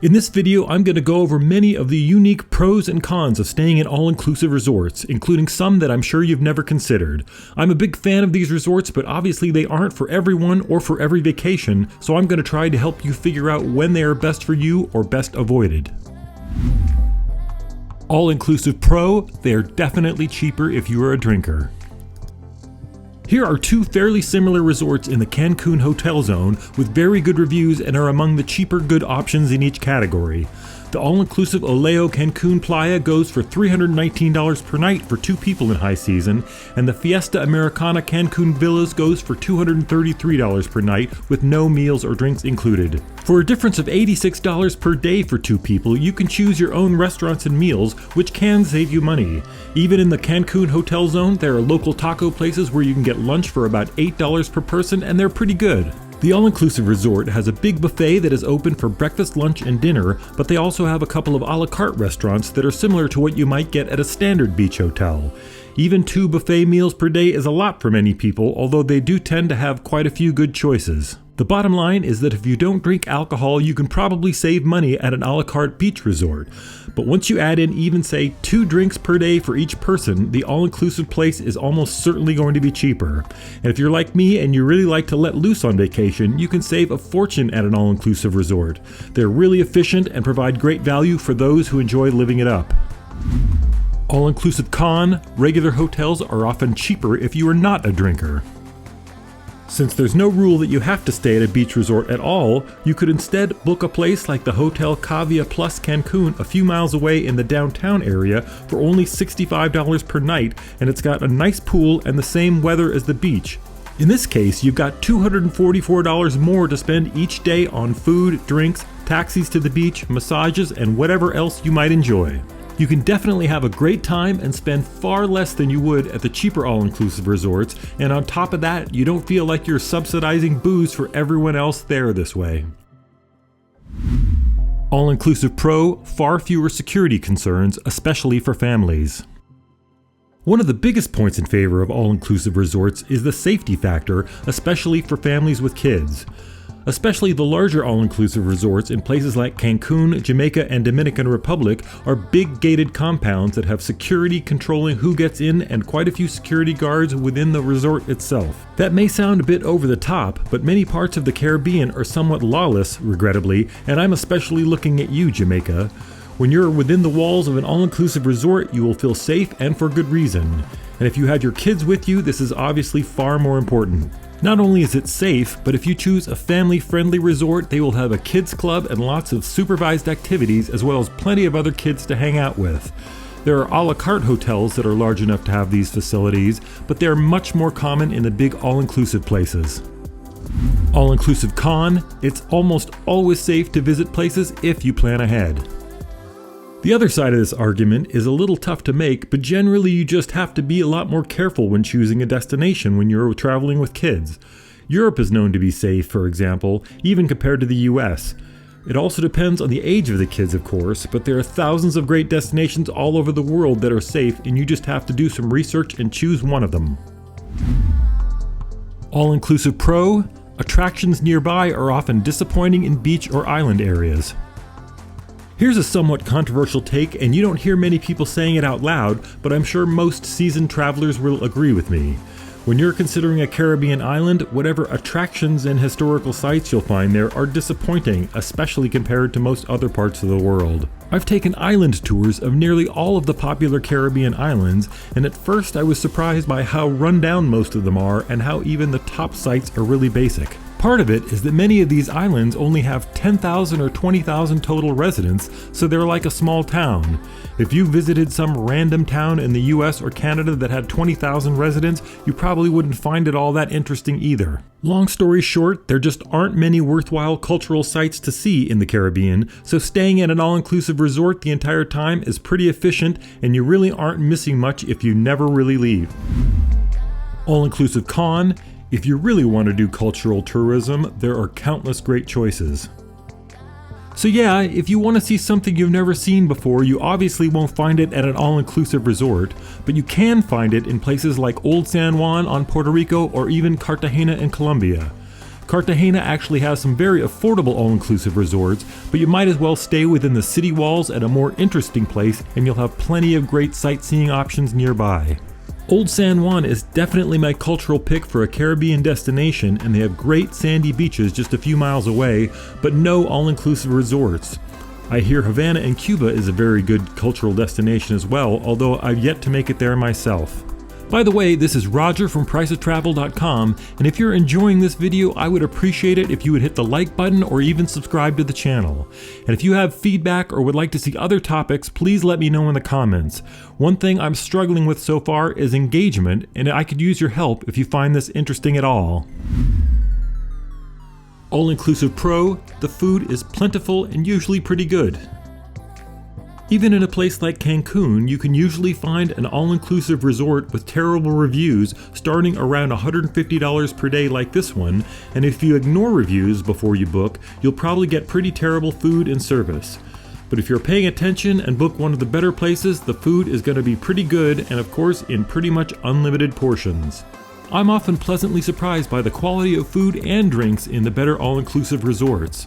In this video, I'm going to go over many of the unique pros and cons of staying in all-inclusive resorts, including some that I'm sure you've never considered. I'm a big fan of these resorts, but obviously they aren't for everyone or for every vacation, so I'm going to try to help you figure out when they are best for you or best avoided. All-inclusive pro, they are definitely cheaper if you are a drinker. Here are two fairly similar resorts in the Cancun hotel zone with very good reviews and are among the cheaper good options in each category. The all-inclusive Oleo Cancun Playa goes for $319 per night for 2 people in high season, and the Fiesta Americana Cancun Villas goes for $233 per night with no meals or drinks included. For a difference of $86 per day for 2 people, you can choose your own restaurants and meals, which can save you money. Even in the Cancun hotel zone, there are local taco places where you can get lunch for about $8 per person, and they're pretty good. The all-inclusive resort has a big buffet that is open for breakfast, lunch, and dinner, but they also have a couple of a la carte restaurants that are similar to what you might get at a standard beach hotel. Even 2 buffet meals per day is a lot for many people, although they do tend to have quite a few good choices. The bottom line is that if you don't drink alcohol, you can probably save money at an a la carte beach resort. But once you add in even say 2 drinks per day for each person, the all-inclusive place is almost certainly going to be cheaper. And if you're like me and you really like to let loose on vacation, you can save a fortune at an all-inclusive resort. They're really efficient and provide great value for those who enjoy living it up. All-inclusive con, regular hotels are often cheaper if you are not a drinker. Since there's no rule that you have to stay at a beach resort at all, you could instead book a place like the Hotel Cavia Plus Cancun a few miles away in the downtown area for only $65 per night, and it's got a nice pool and the same weather as the beach. In this case, you've got $244 more to spend each day on food, drinks, taxis to the beach, massages, and whatever else you might enjoy. You can definitely have a great time and spend far less than you would at the cheaper all-inclusive resorts, and on top of that, you don't feel like you're subsidizing booze for everyone else there this way. All-inclusive pro, far fewer security concerns, especially for families. One of the biggest points in favor of all-inclusive resorts is the safety factor, especially for families with kids. Especially the larger all-inclusive resorts in places like Cancun, Jamaica, and Dominican Republic are big gated compounds that have security controlling who gets in and quite a few security guards within the resort itself. That may sound a bit over the top, but many parts of the Caribbean are somewhat lawless, regrettably, and I'm especially looking at you, Jamaica. When you're within the walls of an all-inclusive resort, you will feel safe and for good reason. And if you have your kids with you, this is obviously far more important. Not only is it safe, but if you choose a family-friendly resort, they will have a kids club and lots of supervised activities, as well as plenty of other kids to hang out with. There are a la carte hotels that are large enough to have these facilities, but they're much more common in the big all-inclusive places. All-inclusive con, it's almost always safe to visit places if you plan ahead. The other side of this argument is a little tough to make, but generally you just have to be a lot more careful when choosing a destination when you're traveling with kids. Europe is known to be safe, for example, even compared to the US. It also depends on the age of the kids, of course, but there are thousands of great destinations all over the world that are safe, and you just have to do some research and choose one of them. All-inclusive pro, attractions nearby are often disappointing in beach or island areas. Here's a somewhat controversial take, and you don't hear many people saying it out loud, but I'm sure most seasoned travelers will agree with me. When you're considering a Caribbean island, whatever attractions and historical sites you'll find there are disappointing, especially compared to most other parts of the world. I've taken island tours of nearly all of the popular Caribbean islands, and at first I was surprised by how run down most of them are and how even the top sites are really basic. Part of it is that many of these islands only have 10,000 or 20,000 total residents, so they're like a small town. If you visited some random town in the US or Canada that had 20,000 residents, you probably wouldn't find it all that interesting either. Long story short, there just aren't many worthwhile cultural sites to see in the Caribbean, so staying at an all-inclusive resort the entire time is pretty efficient, and you really aren't missing much if you never really leave. All-inclusive con, if you really want to do cultural tourism, there are countless great choices. So yeah, if you want to see something you've never seen before, you obviously won't find it at an all-inclusive resort, but you can find it in places like Old San Juan on Puerto Rico or even Cartagena in Colombia. Cartagena actually has some very affordable all-inclusive resorts, but you might as well stay within the city walls at a more interesting place and you'll have plenty of great sightseeing options nearby. Old San Juan is definitely my cultural pick for a Caribbean destination, and they have great sandy beaches just a few miles away, but no all-inclusive resorts. I hear Havana in Cuba is a very good cultural destination as well, although I've yet to make it there myself. By the way, this is Roger from priceoftravel.com, and if you're enjoying this video, I would appreciate it if you would hit the like button or even subscribe to the channel. And if you have feedback or would like to see other topics, please let me know in the comments. One thing I'm struggling with so far is engagement, and I could use your help if you find this interesting at all. All-Inclusive Pro, the food is plentiful and usually pretty good. Even in a place like Cancun, you can usually find an all-inclusive resort with terrible reviews starting around $150 per day like this one, and if you ignore reviews before you book, you'll probably get pretty terrible food and service. But if you're paying attention and book one of the better places, the food is going to be pretty good and of course in pretty much unlimited portions. I'm often pleasantly surprised by the quality of food and drinks in the better all-inclusive resorts.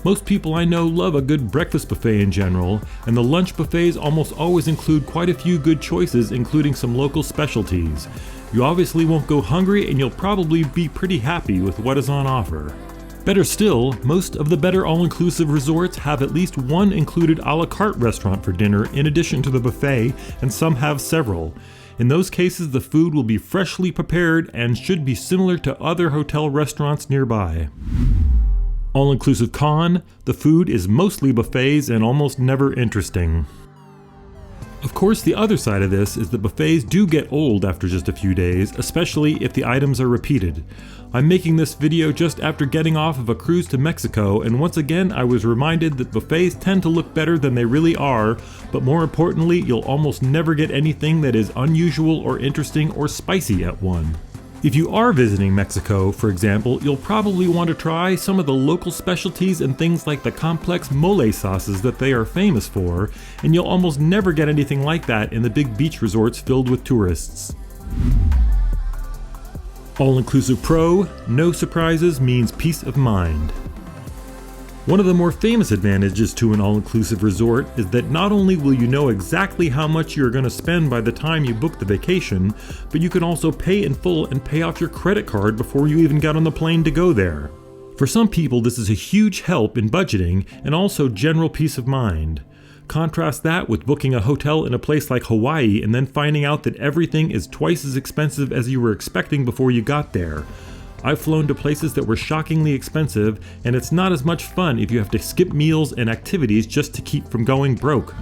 Most people I know love a good breakfast buffet in general, and the lunch buffets almost always include quite a few good choices, including some local specialties. You obviously won't go hungry, and you'll probably be pretty happy with what is on offer. Better still, most of the better all-inclusive resorts have at least one included a la carte restaurant for dinner in addition to the buffet, and some have several. In those cases, the food will be freshly prepared and should be similar to other hotel restaurants nearby. All-inclusive con, the food is mostly buffets and almost never interesting. Of course, the other side of this is that buffets do get old after just a few days, especially if the items are repeated. I'm making this video just after getting off of a cruise to Mexico, and once again I was reminded that buffets tend to look better than they really are, but more importantly, you'll almost never get anything that is unusual or interesting or spicy at one. If you are visiting Mexico, for example, you'll probably want to try some of the local specialties and things like the complex mole sauces that they are famous for, and you'll almost never get anything like that in the big beach resorts filled with tourists. All-Inclusive Pro, no surprises means peace of mind. One of the more famous advantages to an all-inclusive resort is that not only will you know exactly how much you're going to spend by the time you book the vacation, but you can also pay in full and pay off your credit card before you even get on the plane to go there. For some people, this is a huge help in budgeting and also general peace of mind. Contrast that with booking a hotel in a place like Hawaii and then finding out that everything is twice as expensive as you were expecting before you got there. I've flown to places that were shockingly expensive, and it's not as much fun if you have to skip meals and activities just to keep from going broke.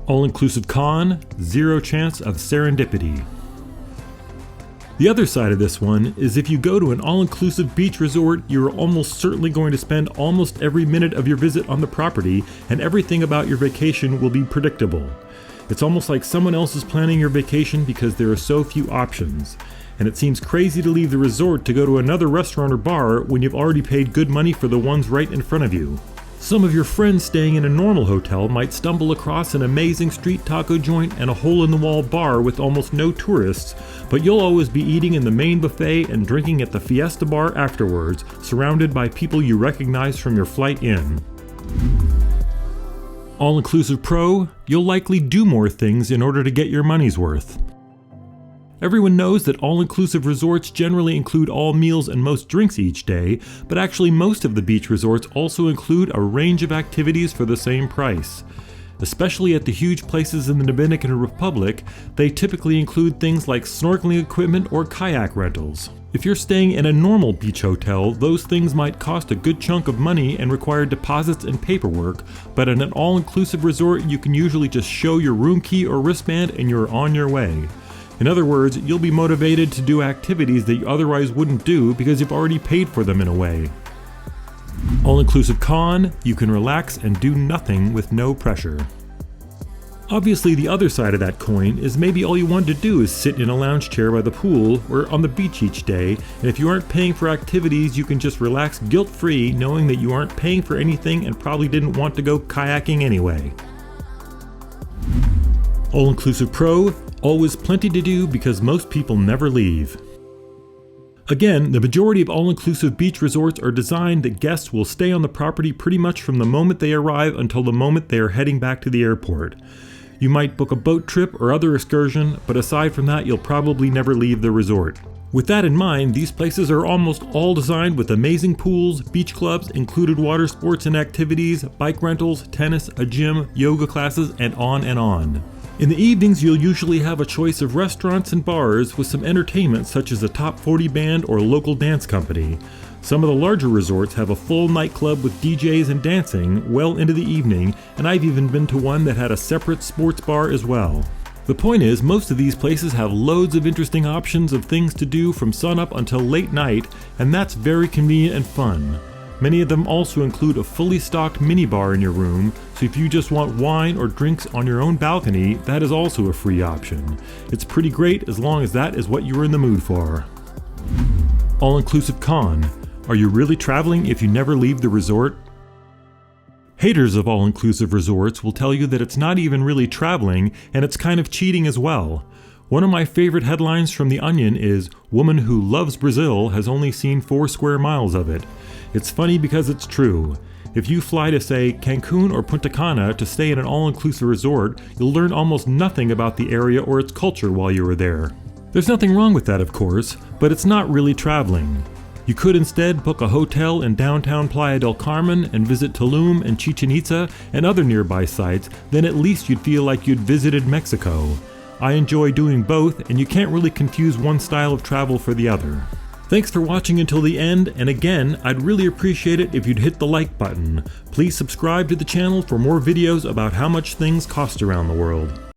All-inclusive con, zero chance of serendipity. The other side of this one is if you go to an all-inclusive beach resort, you're almost certainly going to spend almost every minute of your visit on the property, and everything about your vacation will be predictable. It's almost like someone else is planning your vacation because there are so few options. And it seems crazy to leave the resort to go to another restaurant or bar when you've already paid good money for the ones right in front of you. Some of your friends staying in a normal hotel might stumble across an amazing street taco joint and a hole-in-the-wall bar with almost no tourists, but you'll always be eating in the main buffet and drinking at the Fiesta bar afterwards, surrounded by people you recognize from your flight in. All-Inclusive Pro, you'll likely do more things in order to get your money's worth. Everyone knows that all-inclusive resorts generally include all meals and most drinks each day, but actually most of the beach resorts also include a range of activities for the same price. Especially at the huge places in the Dominican Republic, they typically include things like snorkeling equipment or kayak rentals. If you're staying in a normal beach hotel, those things might cost a good chunk of money and require deposits and paperwork, but at an all-inclusive resort you can usually just show your room key or wristband and you're on your way. In other words, you'll be motivated to do activities that you otherwise wouldn't do because you've already paid for them in a way. All-inclusive con, you can relax and do nothing with no pressure. Obviously, the other side of that coin is maybe all you want to do is sit in a lounge chair by the pool or on the beach each day, and if you aren't paying for activities, you can just relax guilt-free knowing that you aren't paying for anything and probably didn't want to go kayaking anyway. All-Inclusive Pro, always plenty to do because most people never leave. Again, the majority of all-inclusive beach resorts are designed that guests will stay on the property pretty much from the moment they arrive until the moment they are heading back to the airport. You might book a boat trip or other excursion, but aside from that, you'll probably never leave the resort. With that in mind, these places are almost all designed with amazing pools, beach clubs, included water sports and activities, bike rentals, tennis, a gym, yoga classes, and on and on. In the evenings, you'll usually have a choice of restaurants and bars with some entertainment such as a top 40 band or local dance company. Some of the larger resorts have a full nightclub with DJs and dancing well into the evening, and I've even been to one that had a separate sports bar as well. The point is, most of these places have loads of interesting options of things to do from sunup until late night, and that's very convenient and fun. Many of them also include a fully stocked minibar in your room, so if you just want wine or drinks on your own balcony, that is also a free option. It's pretty great as long as that is what you're in the mood for. All-inclusive con. Are you really traveling if you never leave the resort? Haters of all-inclusive resorts will tell you that it's not even really traveling, and it's kind of cheating as well. One of my favorite headlines from The Onion is, "Woman who loves Brazil has only seen 4 square miles of it." It's funny because it's true. If you fly to, say, Cancun or Punta Cana to stay in an all-inclusive resort, you'll learn almost nothing about the area or its culture while you are there. There's nothing wrong with that, of course, but it's not really traveling. You could instead book a hotel in downtown Playa del Carmen and visit Tulum and Chichen Itza and other nearby sites, then at least you'd feel like you'd visited Mexico. I enjoy doing both, and you can't really confuse one style of travel for the other. Thanks for watching until the end, and again, I'd really appreciate it if you'd hit the like button. Please subscribe to the channel for more videos about how much things cost around the world.